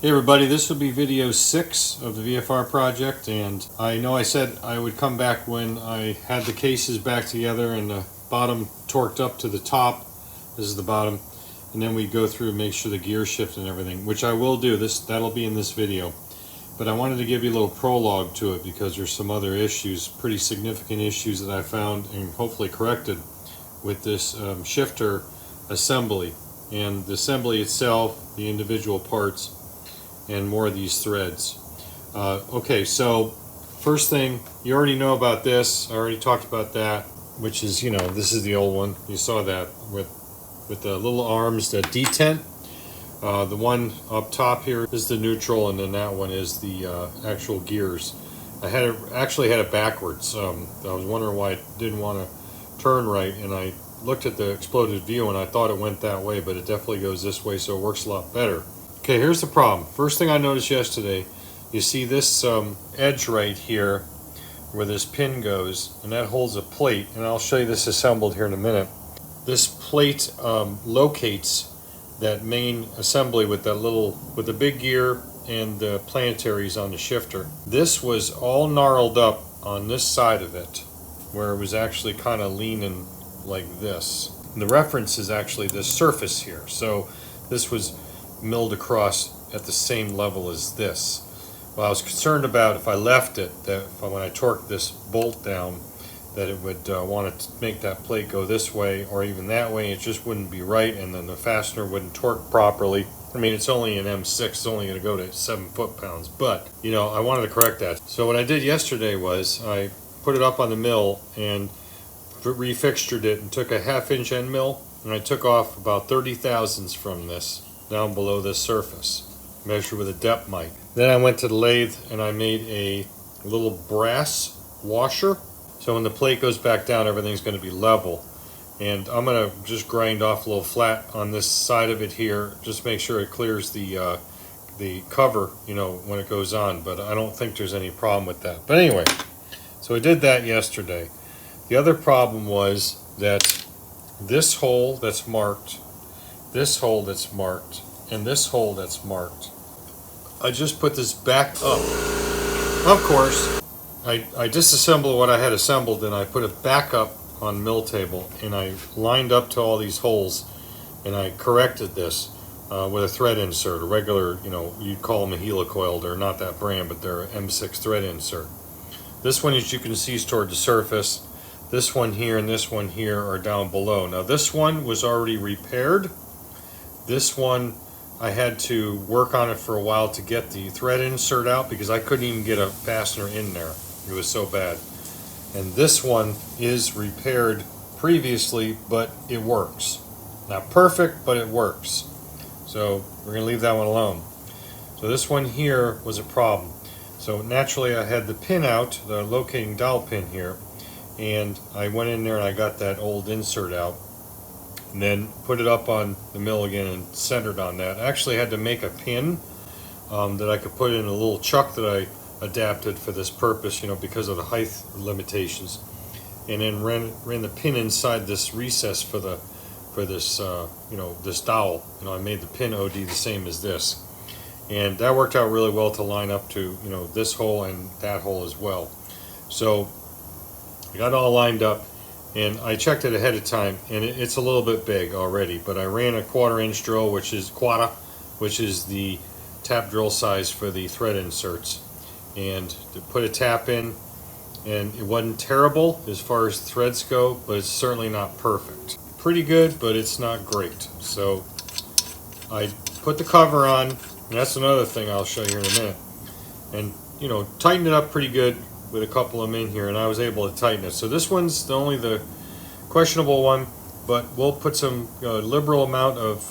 Hey everybody, this will be video 6 of the VFR project, and I know I said I would come back when I had the cases back together and the bottom torqued up to the top. This is the bottom, and then we go through and make sure the gear shift and everything, which I will do. That'll be in this video. But I wanted to give you a little prologue to it because there's some other issues, pretty significant issues that I found and hopefully corrected with this shifter assembly. And the assembly itself, the individual parts, and more of these threads. Okay, so first thing, you already know about this. I already talked about that, which is, this is the old one. You saw that with the little arms, the detent. The one up top here is the neutral, and then that one is the actual gears. I actually had it backwards. I was wondering why it didn't want to turn right, and I looked at the exploded view and I thought it went that way, but it definitely goes this way, so it works a lot better. Okay, here's the problem. First thing I noticed yesterday, you see this edge right here where this pin goes, and that holds a plate, and I'll show you this assembled here in a minute. This plate locates that main assembly with the big gear and the planetaries on the shifter. This was all gnarled up on this side of it, where it was actually kind of leaning like this. And the reference is actually this surface here. So this was milled across at the same level as this. Well, I was concerned about if I left it, that when I torqued this bolt down, that it would want to make that plate go this way or even that way. It just wouldn't be right, and then the fastener wouldn't torque properly. I mean, it's only an M6, it's only going to go to 7 foot-pounds, but I wanted to correct that. So what I did yesterday was I put it up on the mill and refixtured it and took a 1/2 inch end mill, and I took off about 30 thousandths from this down below this surface, measured with a depth mic. Then I went to the lathe and I made a little brass washer, so when the plate goes back down, everything's going to be level. And I'm going to just grind off a little flat on this side of it here, just make sure it clears the cover, when it goes on. But I don't think there's any problem with that. But anyway, so I did that yesterday. The other problem was that this hole that's marked, this hole that's marked, and this hole that's marked, I just put this back up. Of course, I disassembled what I had assembled and I put it back up on mill table, and I lined up to all these holes, and I corrected this with a thread insert, a regular, you'd call them a helicoil. They're not that brand, but they're an M6 thread insert. This one, as you can see, is toward the surface. This one here and this one here are down below. Now this one was already repaired. This one, I had to work on it for a while to get the thread insert out because I couldn't even get a fastener in there. It was so bad. And this one is repaired previously, but it works. Not perfect, but it works. So we're going to leave that one alone. So this one here was a problem. So naturally I had the pin out, the locating dowel pin here, and I went in there and I got that old insert out, and then put it up on the mill again and centered on that. I actually had to make a pin that I could put in a little chuck that I adapted for this purpose, because of the height limitations, and then ran the pin inside this recess for this this dowel. I made the pin OD the same as this, and that worked out really well to line up to this hole and that hole as well. So I got it all lined up, and I checked it ahead of time, and it's a little bit big already, but I ran a 1/4 inch drill, which is the tap drill size for the thread inserts, and to put a tap in, and it wasn't terrible as far as threads go, but it's certainly not perfect. Pretty good, but it's not great. So I put the cover on, and that's another thing I'll show you here in a minute, and tightened it up pretty good with a couple of them in here, and I was able to tighten it. So this one's only the questionable one, but we'll put some liberal amount of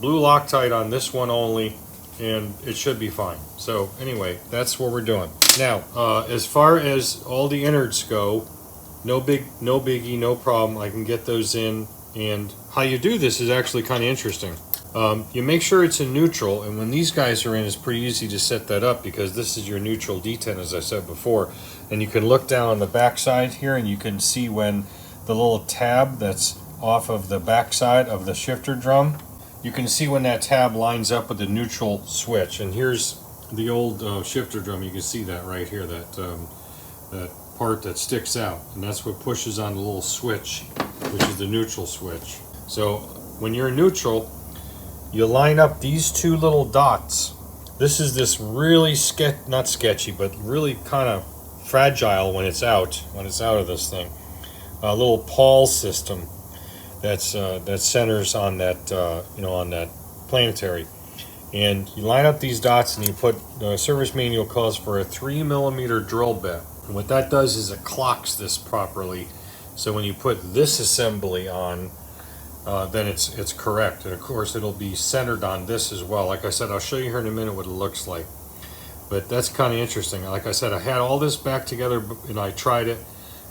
blue Loctite on this one only, and it should be fine. So anyway, that's what we're doing. Now, as far as all the innards go, no biggie, no problem. I can get those in, and how you do this is actually kind of interesting. You make sure it's in neutral, and when these guys are in, it's pretty easy to set that up because this is your neutral detent, as I said before. And you can look down on the back side here, and you can see when the little tab that's off of the back side of the shifter drum you can see when that tab lines up with the neutral switch. And here's the old shifter drum. You can see that right here, that part that sticks out, and that's what pushes on the little switch, which is the neutral switch. So when you're in neutral, you line up these two little dots. This really not sketchy, but really kind of fragile when it's out of this thing. A little pawl system that centers on that on that planetary, and you line up these dots, and you put the service manual calls for a 3mm drill bit, and what that does is it clocks this properly, so when you put this assembly on, then it's correct, and of course it'll be centered on this as well. Like I said, I'll show you here in a minute what it looks like, but that's kind of interesting. Like I said, I had all this back together and I tried it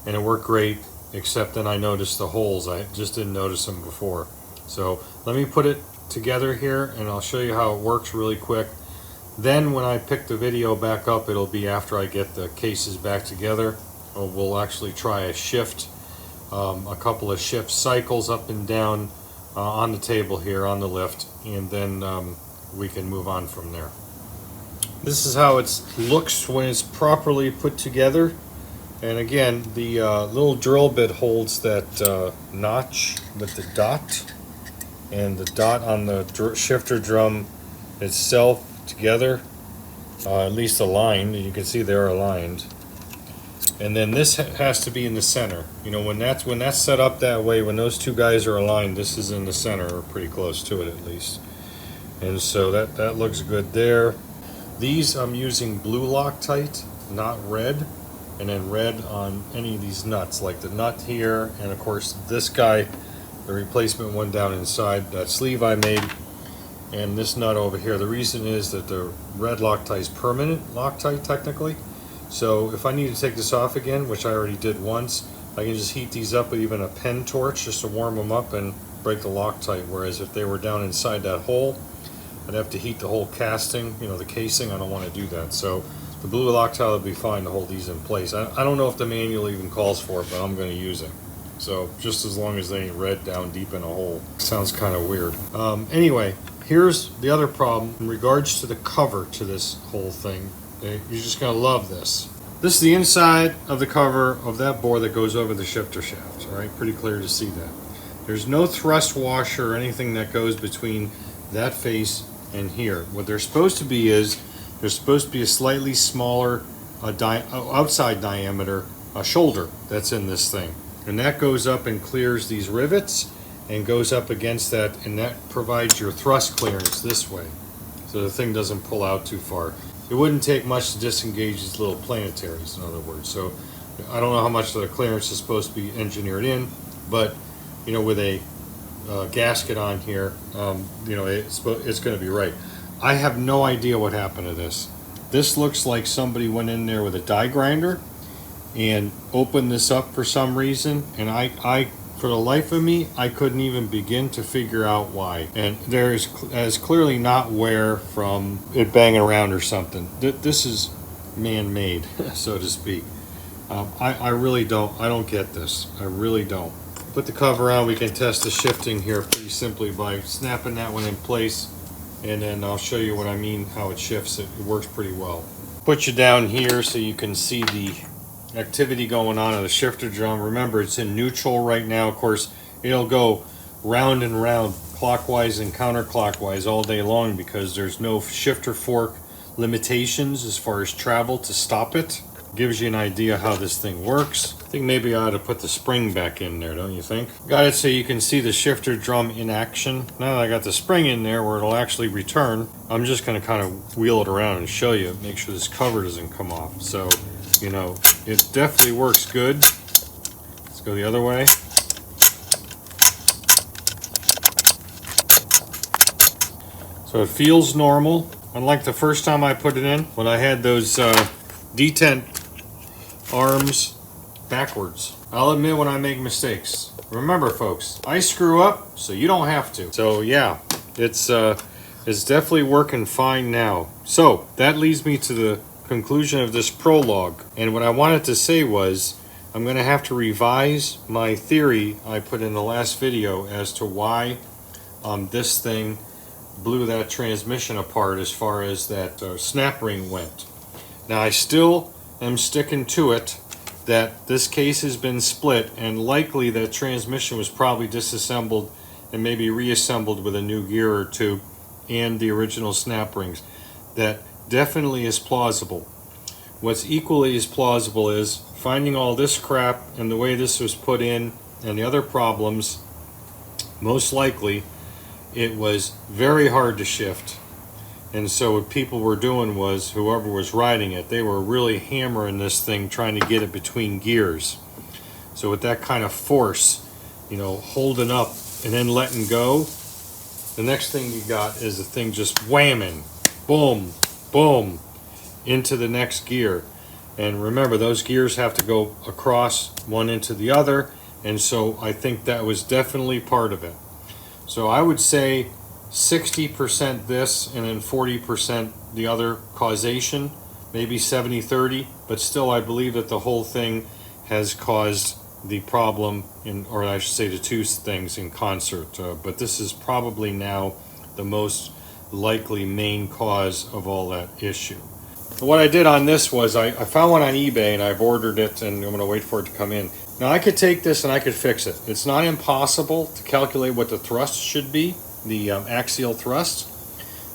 and it worked great, except then I noticed the holes. I just didn't notice them before. So let me put it together here and I'll show you how it works really quick. Then when I pick the video back up, it'll be after I get the cases back together. We'll actually try a shift, a couple of shift cycles up and down on the table here on the lift, and then we can move on from there. This is how it looks when it's properly put together. And again, the little drill bit holds that notch with the dot, and the dot on the shifter drum itself together, at least aligned. You can see they're aligned. And then this has to be in the center. You know, when that's set up that way, when those two guys are aligned, this is in the center, or pretty close to it at least. And so that looks good there. These I'm using blue Loctite, not red. And then red on any of these nuts, like the nut here, and of course this guy, the replacement one down inside that sleeve I made, and this nut over here. The reason is that the red Loctite is permanent Loctite technically, so if I need to take this off again, which I already did once, I can just heat these up with even a pen torch just to warm them up and break the Loctite, whereas if they were down inside that hole, I'd have to heat the whole casting, you know, the casing. I don't want to do that. So the blue Loctite would be fine to hold these in place. I don't know if the manual even calls for it, but I'm going to use it. So just as long as they ain't red down deep in a hole. Sounds kind of weird. Anyway, here's the other problem in regards to the cover to this whole thing. You're just going to love this. This is the inside of the cover of that board that goes over the shifter shaft. All right, pretty clear to see that. There's no thrust washer or anything that goes between that face and here. What they're supposed to be is, there's supposed to be a slightly smaller outside diameter shoulder that's in this thing. And that goes up and clears these rivets and goes up against that, and that provides your thrust clearance this way. So the thing doesn't pull out too far. It wouldn't take much to disengage these little planetaries, in other words. So I don't know how much of the clearance is supposed to be engineered in, but you know, with a gasket on here, you know, it's going to be right. I have no idea what happened to this. This looks like somebody went in there with a die grinder and opened this up for some reason, and I for the life of me, I couldn't even begin to figure out why. And there's clearly not wear from it banging around or something. This is man-made, so to speak. I really don't get this. I really don't. Put the cover on. We can test the shifting here pretty simply by snapping that one in place, and then I'll show you what I mean, how it shifts. It works pretty well. Put you down here so you can see the activity going on in the shifter drum. Remember, it's in neutral right now. Of course, it'll go round and round, clockwise and counterclockwise all day long, because there's no shifter fork limitations as far as travel to stop it. Gives you an idea how this thing works. I think maybe I ought to put the spring back in there, don't you think? Got it so you can see the shifter drum in action. Now that I got the spring in there where it'll actually return, I'm just going to kind of wheel it around and show you, make sure this cover doesn't come off. So, you know, it definitely works good. Let's go the other way. So it feels normal, unlike the first time I put it in, when I had those Detent arms backwards. I'll admit when I make mistakes. Remember, folks, I screw up, so you don't have to. So yeah, it's definitely working fine now. So that leads me to the conclusion of this prologue. And what I wanted to say was, I'm going to have to revise my theory I put in the last video as to why this thing blew that transmission apart as far as that snap ring went. Now I still am sticking to it that this case has been split, and likely that transmission was probably disassembled and maybe reassembled with a new gear or two and the original snap rings. That definitely is plausible. What's equally as plausible is finding all this crap and the way this was put in and the other problems. Most likely it was very hard to shift, and so what people were doing was, whoever was riding it, they were really hammering this thing trying to get it between gears. So with that kind of force, you know, holding up and then letting go, the next thing you got is the thing just whamming, boom, boom, into the next gear. And remember, those gears have to go across one into the other, and so I think that was definitely part of it. So I would say 60% this and then 40% the other causation, maybe 70-30, but still I believe that the whole thing has caused the problem, or I should say the two things in concert. But this is probably now the most likely main cause of all that issue. What I did on this was I found one on eBay and I've ordered it, and I'm going to wait for it to come in. Now I could take this and I could fix it. It's not impossible to calculate what the thrust should be, the axial thrust.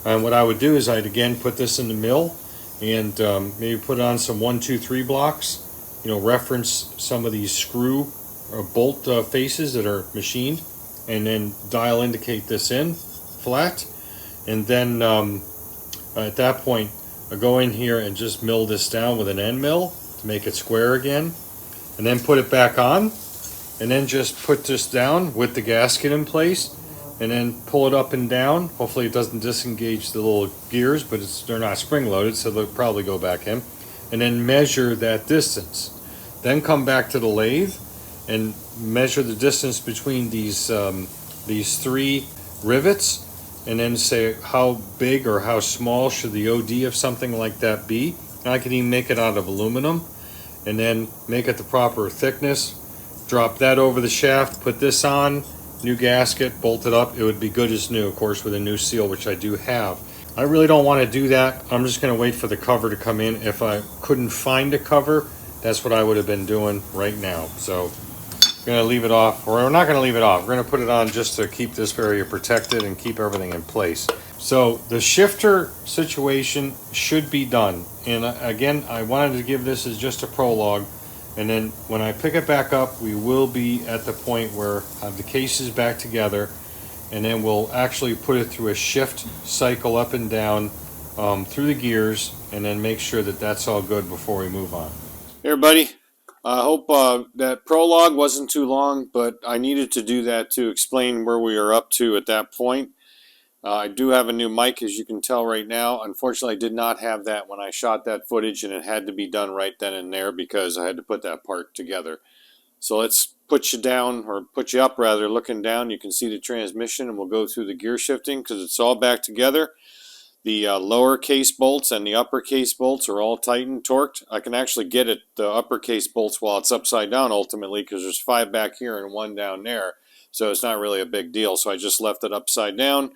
And what I would do is I'd again put this in the mill and maybe put on some 1, 2, 3 blocks. You know, reference some of these screw or bolt faces that are machined, and then dial indicate this in flat, and then at that point I go in here and just mill this down with an end mill to make it square again, and then put it back on, and then just put this down with the gasket in place, and then pull it up and down. Hopefully it doesn't disengage the little gears, but they're not spring loaded, so they'll probably go back in, and then measure that distance. Then come back to the lathe and measure the distance between these 3 rivets, and then say how big or how small should the OD of something like that be. And I can even make it out of aluminum, and then make it the proper thickness, drop that over the shaft, put this on, new gasket, bolt it up. It would be good as new, of course, with a new seal, which I do have. I really don't want to do that. I'm just going to wait for the cover to come in. If I couldn't find a cover, that's what I would have been doing right now. So we're going to leave it off, or we're not going to leave it off. We're going to put it on just to keep this area protected and keep everything in place. So the shifter situation should be done. And again, I wanted to give this as just a prologue. And then when I pick it back up, we will be at the point where I have the cases back together, and then we'll actually put it through a shift cycle up and down through the gears, and then make sure that that's all good before we move on. Hey everybody, I hope that prologue wasn't too long, but I needed to do that to explain where we are up to at that point. I do have a new mic, as you can tell right now. Unfortunately, I did not have that when I shot that footage, and it had to be done right then and there because I had to put that part together. So let's put you down, or put you up rather, looking down. You can see the transmission, and we'll go through the gear shifting because it's all back together. The lower case bolts and the upper case bolts are all tightened, torqued. I can actually get at the upper case bolts while it's upside down ultimately, because there's 5 back here and 1 down there. So it's not really a big deal. So I just left it upside down.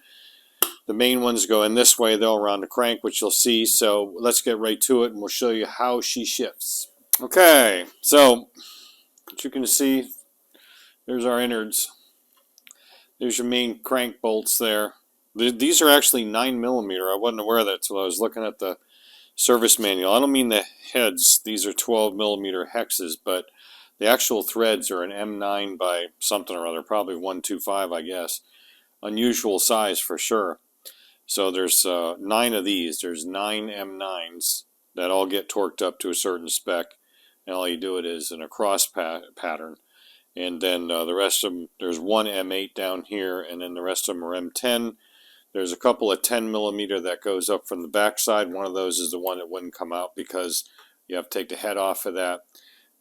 The main ones go in this way, though, around the crank, which you'll see. So let's get right to it, and we'll show you how she shifts. Okay, so as you can see, there's our innards. There's your main crank bolts there. These are actually 9mm. I wasn't aware of that until I was looking at the service manual. I don't mean the heads. These are 12mm hexes, but the actual threads are an M9 by something or other, probably 125, I guess. Unusual size for sure. So there's 9 of these. There's 9 M9s that all get torqued up to a certain spec, and all you do it is in a cross pattern. And then the rest of them, there's 1 M8 down here, and then the rest of them are M10. There's a couple of 10mm that goes up from the backside. One of those is the one that wouldn't come out because you have to take the head off of that.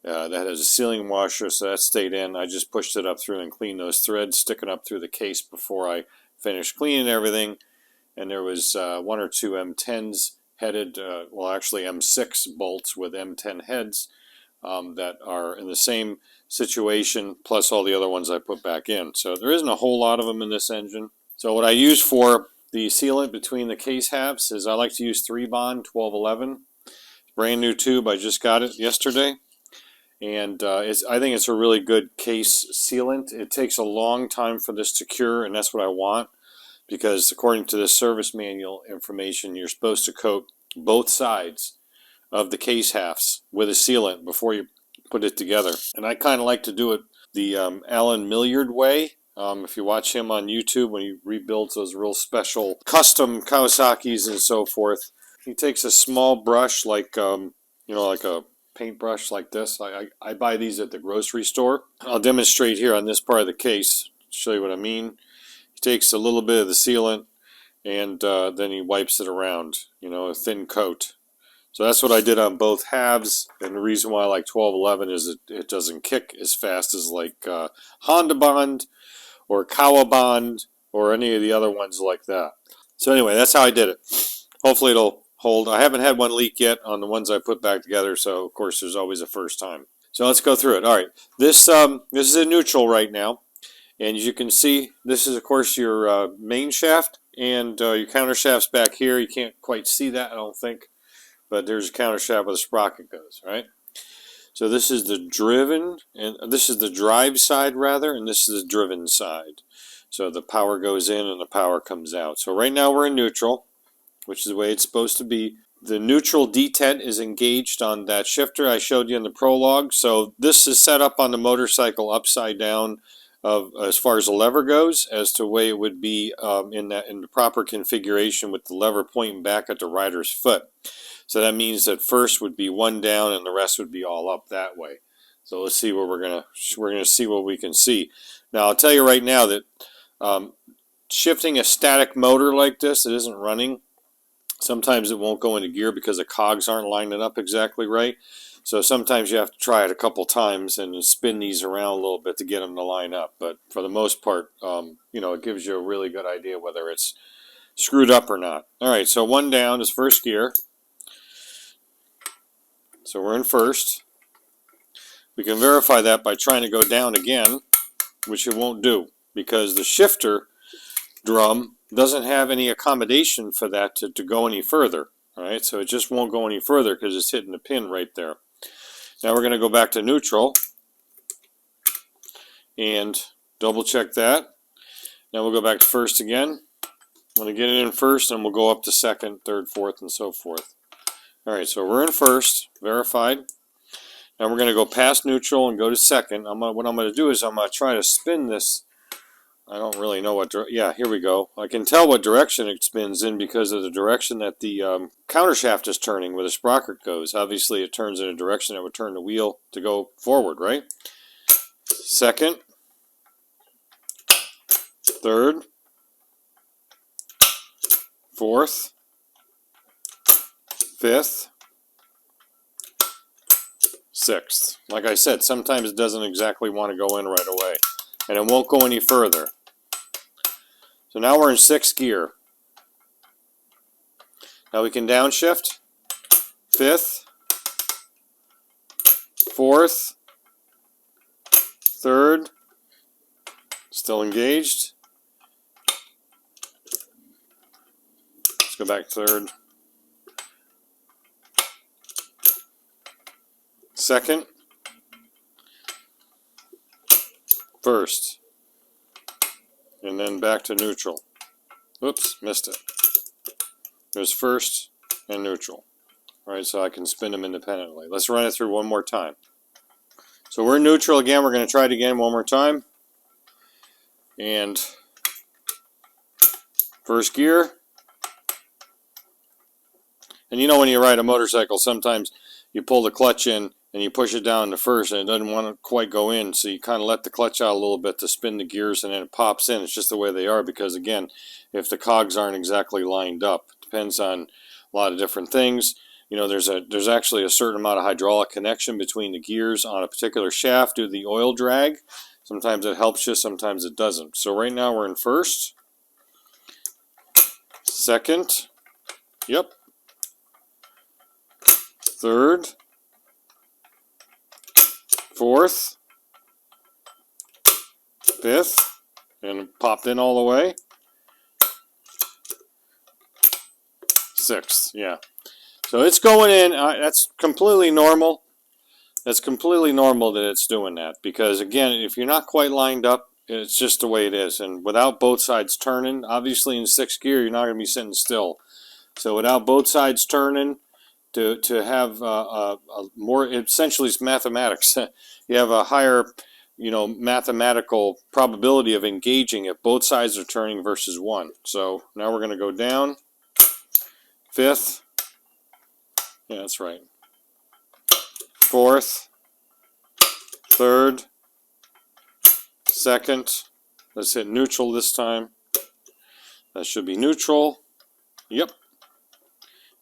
That has a sealing washer, so that stayed in. I just pushed it up through and cleaned those threads sticking up through the case before I finished cleaning everything. And there was 1 or 2 M10s headed, well actually M6 bolts with M10 heads that are in the same situation, plus all the other ones I put back in. So there isn't a whole lot of them in this engine. So what I use for the sealant between the case halves is I like to use 3-bond 1211. Brand new tube. I just got it yesterday. And I think it's a really good case sealant. It takes a long time for this to cure, and that's what I want, because according to the service manual information, you're supposed to coat both sides of the case halves with a sealant before you put it together. And I kind of like to do it the Alan Milliard way. If you watch him on YouTube when he rebuilds those real special custom Kawasaki's and so forth, he takes a small brush like like a paintbrush like this. I buy these at the grocery store. I'll demonstrate here on this part of the case to show you what I mean. He takes a little bit of the sealant and then he wipes it around, a thin coat. So that's what I did on both halves, and the reason why I like 1211 is it doesn't kick as fast as like Honda Bond or Kawa Bond or any of the other ones like that. So anyway, that's how I did it. Hopefully it'll hold. I haven't had one leak yet on the ones I put back together, so of course there's always a first time. So let's go through it. All right, this is in neutral right now, and as you can see, this is of course your main shaft, and your counter shaft's back here. You can't quite see that, I don't think, but there's a counter shaft where the sprocket goes, right? So this is the driven, and this is the drive side rather, and this is the driven side. So the power goes in and the power comes out. So right now we're in neutral, which is the way it's supposed to be. The neutral detent is engaged on that shifter I showed you in the prologue. So this is set up on the motorcycle upside down as far as the lever goes, as to the way it would be in the proper configuration with the lever pointing back at the rider's foot. So that means that first would be one down and the rest would be all up that way. So let's see what we're gonna see what we can see. Now I'll tell you right now that shifting a static motor like this that isn't running, sometimes it won't go into gear because the cogs aren't lining up exactly right. So sometimes you have to try it a couple times and spin these around a little bit to get them to line up. But for the most part, it gives you a really good idea whether it's screwed up or not. All right, so one down is first gear. So we're in first. We can verify that by trying to go down again, which it won't do because the shifter drum doesn't have any accommodation for that to go any further. All right, so it just won't go any further because it's hitting the pin right there. Now we're going to go back to neutral and double check that. Now we'll go back to first again. I'm going to get it in first and we'll go up to second, third, fourth, and so forth. All right, so we're in first, verified. Now we're going to go past neutral and go to second. What I'm going to do is I'm going to try to spin this. I don't really know what yeah, here we go. I can tell what direction it spins in because of the direction that the counter shaft is turning where the sprocket goes. Obviously, it turns in a direction that would turn the wheel to go forward, right? Second, third, fourth, fifth, sixth. Like I said, sometimes it doesn't exactly want to go in right away, and it won't go any further. So now we're in sixth gear. Now we can downshift. Fifth, fourth, third, still engaged. Let's go back third. Second, first, and then back to neutral. Oops, missed it. There's first and neutral. All right, so I can spin them independently. Let's run it through one more time. So we're in neutral again. We're going to try it again one more time. And first gear. And when you ride a motorcycle, sometimes you pull the clutch in and you push it down to first and it doesn't want to quite go in, so you kind of let the clutch out a little bit to spin the gears and then it pops in. It's just the way they are because, again, if the cogs aren't exactly lined up, it depends on a lot of different things. There's actually a certain amount of hydraulic connection between the gears on a particular shaft due to the oil drag. Sometimes it helps you, sometimes it doesn't. So right now we're in first, second, yep, third, fourth, fifth, and it popped in all the way. 1/6, yeah. So it's going in. That's completely normal. That's completely normal that it's doing that, because again, if you're not quite lined up, it's just the way it is. And without both sides turning, obviously in 6th gear, you're not going to be sitting still. So without both sides turning, to have a more, essentially it's mathematics. You have a higher, mathematical probability of engaging if both sides are turning versus one. So now we're going to go down. 5th. Yeah, that's right. 4th. 3rd. 2nd. Let's hit neutral this time. That should be neutral. Yep.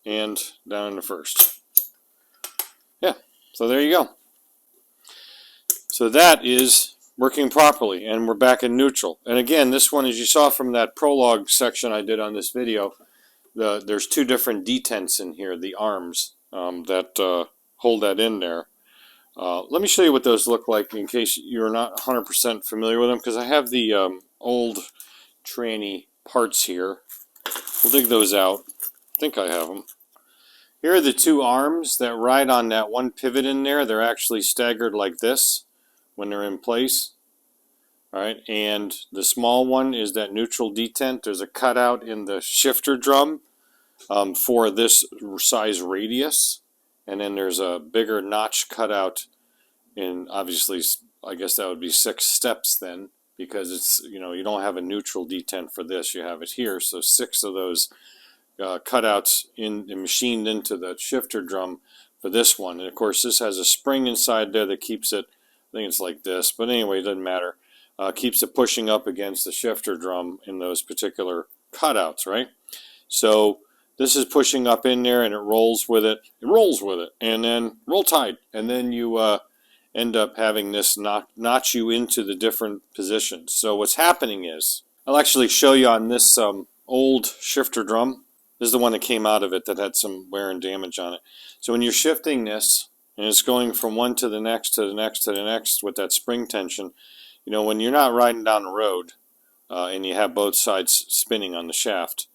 And down to 1st. Yeah, so there you go. So that is working properly, and we're back in neutral. And again, this one, as you saw from that prologue section I did on this video, there's 2 different detents in here, the arms that hold that in there. Let me show you what those look like in case you're not 100% familiar with them, because I have the old tranny parts here. We'll dig those out. I think I have them. Here are the 2 arms that ride on that one pivot in there. They're actually staggered like this when they're in place. All right, and the small one is that neutral detent. There's a cutout in the shifter drum for this size radius, and then there's a bigger notch cutout in, obviously, I guess that would be 6 steps then, because it's, you don't have a neutral detent for this, you have it here. So 6 of those cutouts machined into the shifter drum for this one. And of course, this has a spring inside there that keeps it, I think it's like this, but anyway, it doesn't matter. Keeps it pushing up against the shifter drum in those particular cutouts, right? So this is pushing up in there, and it rolls with it. It rolls with it, and then roll tide, and then you end up having this notch you into the different positions. So what's happening is, I'll actually show you on this old shifter drum. This is the one that came out of it that had some wear and damage on it. So when you're shifting this, and it's going from one to the next to the next to the next with that spring tension, when you're not riding down the road and you have both sides spinning on the shaft,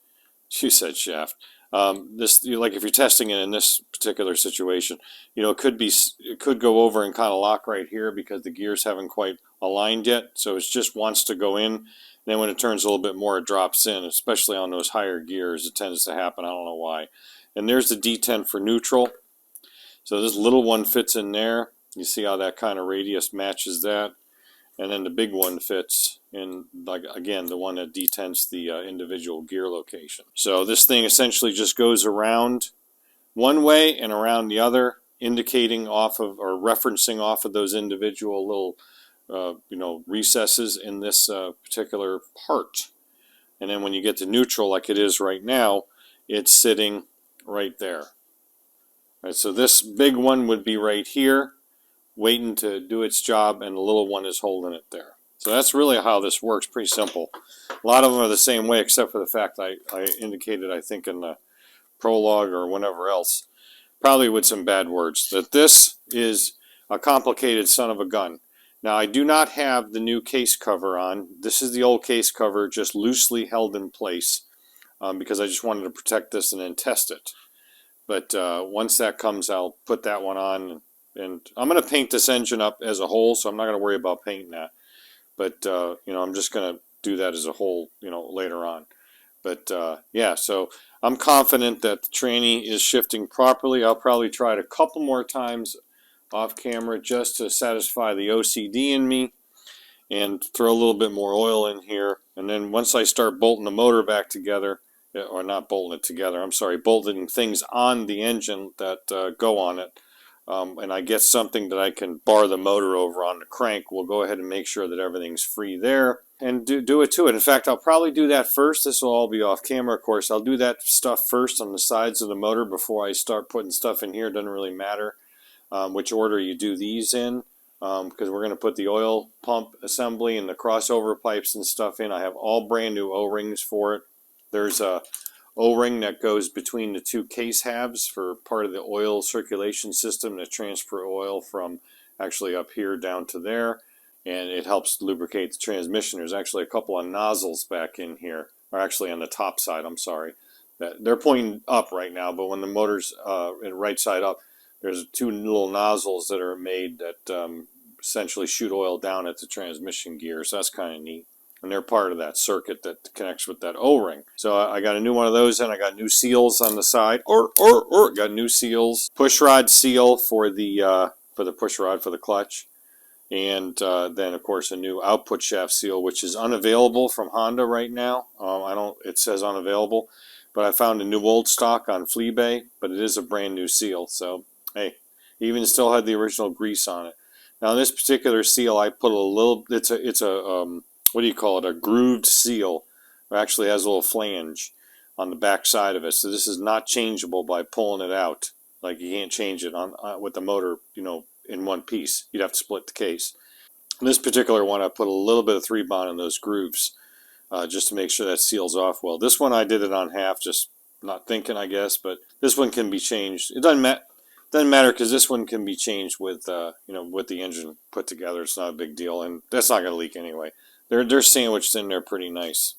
you said shaft, like if you're testing it in this particular situation, it could go over and kind of lock right here because the gears haven't quite aligned yet. So it just wants to go in. Then when it turns a little bit more, it drops in, especially on those higher gears. It tends to happen. I don't know why. And there's the detent for neutral. So this little one fits in there. You see how that kind of radius matches that. And then the big one fits in, like, again, the one that detents the individual gear location. So this thing essentially just goes around one way and around the other, indicating off of, or referencing off of those individual little recesses in this particular part. And then when you get to neutral, like it is right now, it's sitting right there. All right, so this big one would be right here, waiting to do its job, and the little one is holding it there. So that's really how this works. Pretty simple. A lot of them are the same way, except for the fact I indicated, I think, in the prologue or whatever else, probably with some bad words, that this is a complicated son of a gun. Now, I do not have the new case cover on. This is the old case cover, just loosely held in place, because I just wanted to protect this and then test it. But once that comes, I'll put that one on, and I'm going to paint this engine up as a whole, so I'm not going to worry about painting that. But I'm just going to do that as a whole, later on. But yeah, so I'm confident that the tranny is shifting properly. I'll probably try it a couple more times off camera just to satisfy the OCD in me, and throw a little bit more oil in here. And then once I start bolting the motor back together, or not bolting it together, I'm sorry, bolting things on the engine that go on it, and I get something that I can bar the motor over on the crank, we'll go ahead and make sure that everything's free there and do it to it. In fact, I'll probably do that first. This will all be off camera, of course. I'll do that stuff first on the sides of the motor before I start putting stuff in here. It doesn't really matter which order you do these in, because we're going to put the oil pump assembly and the crossover pipes and stuff in. I have all brand new O-rings for it. There's a O-ring that goes between the 2 case halves for part of the oil circulation system to transfer oil from actually up here down to there, and it helps lubricate the transmission. There's actually a couple of nozzles back in here, or actually on the top side, I'm sorry, They're pointing up right now, but when the motor's in right side up, there's two little nozzles that are made that essentially shoot oil down at the transmission gear. So that's kind of neat. And they're part of that circuit that connects with that O-ring. So I got a new one of those, and I got new seals on the side. Got new seals. Push rod seal for the push rod for the clutch. And then, of course, a new output shaft seal, which is unavailable from Honda right now. It says unavailable, but I found a new old stock on Fleabay, but it is a brand new seal. So, hey, even still had the original grease on it. Now, this particular seal, I put a little. It's a what do you call it? A grooved seal. It actually has a little flange on the back side of it. So this is not changeable by pulling it out. Like you can't change it on with the motor, in one piece. You'd have to split the case. In this particular one, I put a little bit of 3-bond in those grooves just to make sure that seals off well. This one I did it on half, just not thinking, I guess, but this one can be changed. It doesn't matter because this one can be changed with with the engine put together. It's not a big deal, and that's not going to leak anyway. They're sandwiched in there pretty nice.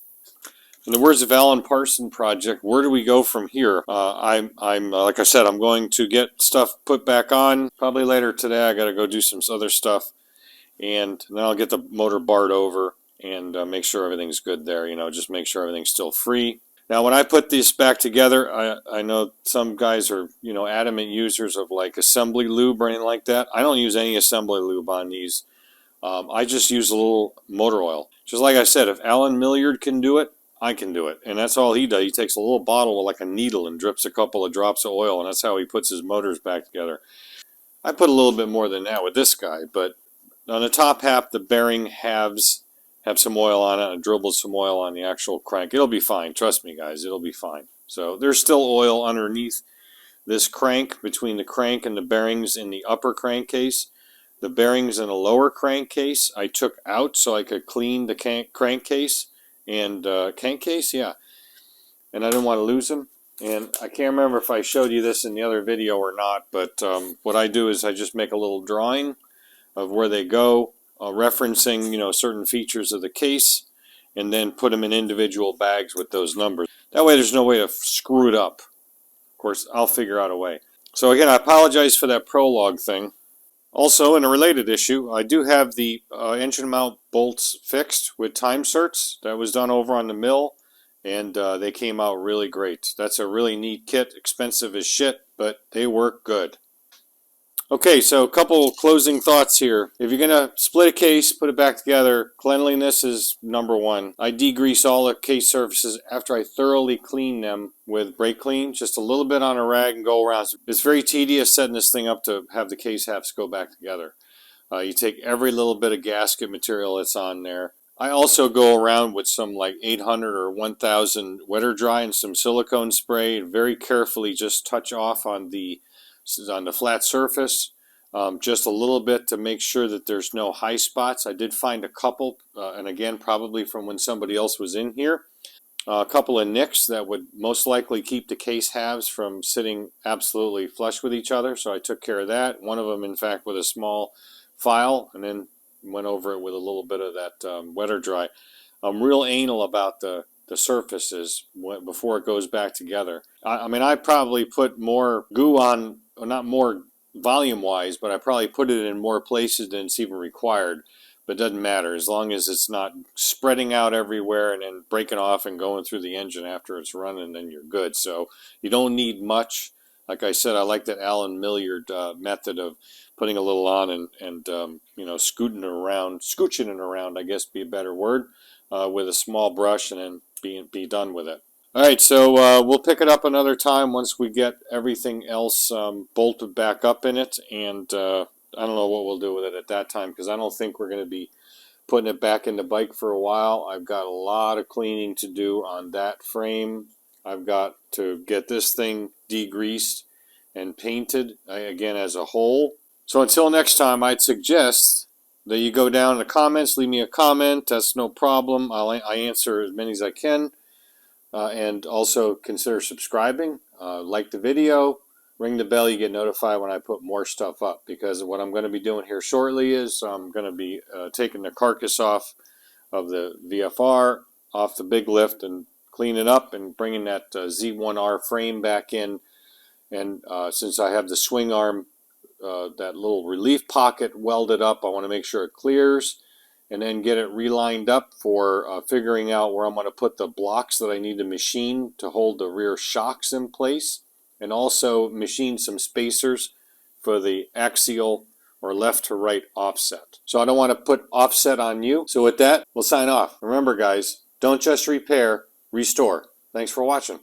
In the words of Alan Parsons Project, where do we go from here? I'm like I said, I'm going to get stuff put back on. Probably later today, I got to go do some other stuff, and then I'll get the motor barred over and make sure everything's good there. Just make sure everything's still free. Now, when I put this back together, I know some guys are adamant users of like assembly lube or anything like that. I don't use any assembly lube on these. I just use a little motor oil. Just like I said, if Alan Milliard can do it, I can do it. And that's all he does. He takes a little bottle with like a needle and drips a couple of drops of oil, and that's how he puts his motors back together. I put a little bit more than that with this guy, but on the top half, the bearing halves have some oil on it and dribbles some oil on the actual crank. It'll be fine. Trust me, guys. It'll be fine. So there's still oil underneath this crank, between the crank and the bearings in the upper crankcase. The bearings in the lower crankcase I took out so I could clean the crankcase. And crankcase, yeah. And I didn't want to lose them. And I can't remember if I showed you this in the other video or not, but what I do is I just make a little drawing of where they go, referencing certain features of the case, and then put them in individual bags with those numbers. That way there's no way to screw it up. Of course, I'll figure out a way. So again, I apologize for that prologue thing. Also, in a related issue, I do have the engine mount bolts fixed with time certs. That was done over on the mill, and they came out really great. That's a really neat kit, expensive as shit, but they work good. Okay, so a couple closing thoughts here. If you're going to split a case, put it back together, cleanliness is number one. I degrease all the case surfaces after I thoroughly clean them with brake clean, just a little bit on a rag and go around. It's very tedious setting this thing up to have the case halves go back together. You take every little bit of gasket material that's on there. I also go around with some like 800 or 1000 wetter dry and some silicone spray and very carefully just touch off on the flat surface, just a little bit to make sure that there's no high spots. I did find a couple, and again, probably from when somebody else was in here, a couple of nicks that would most likely keep the case halves from sitting absolutely flush with each other, so I took care of that. One of them, in fact, with a small file, and then went over it with a little bit of that wetter dry. I'm real anal about the surfaces before it goes back together. I mean, I probably put more goo on, not more volume-wise, but I probably put it in more places than it's even required. But it doesn't matter as long as it's not spreading out everywhere and then breaking off and going through the engine after it's running, then you're good. So you don't need much. Like I said, I like that Alan Milliard method of putting a little on and scooching it around, I guess be a better word, with a small brush and then be done with it. All right, so we'll pick it up another time once we get everything else bolted back up in it, and I don't know what we'll do with it at that time because I don't think we're going to be putting it back in the bike for a while. I've got a lot of cleaning to do on that frame. I've got to get this thing degreased and painted, again, as a whole. So until next time, I'd suggest that you go down in the comments, leave me a comment. That's no problem. I answer as many as I can. And also consider subscribing. Like the video. Ring the bell. You get notified when I put more stuff up. Because what I'm going to be doing here shortly is I'm going to be taking the carcass off of the VFR, off the big lift, and cleaning up and bringing that Z1R frame back in. And since I have the swing arm, that little relief pocket welded up, I want to make sure it clears and then get it relined up for figuring out where I'm going to put the blocks that I need to machine to hold the rear shocks in place, and also machine some spacers for the axial or left to right offset. So I don't want to put offset on you. So with that, we'll sign off. Remember guys, don't just repair, restore. Thanks for watching.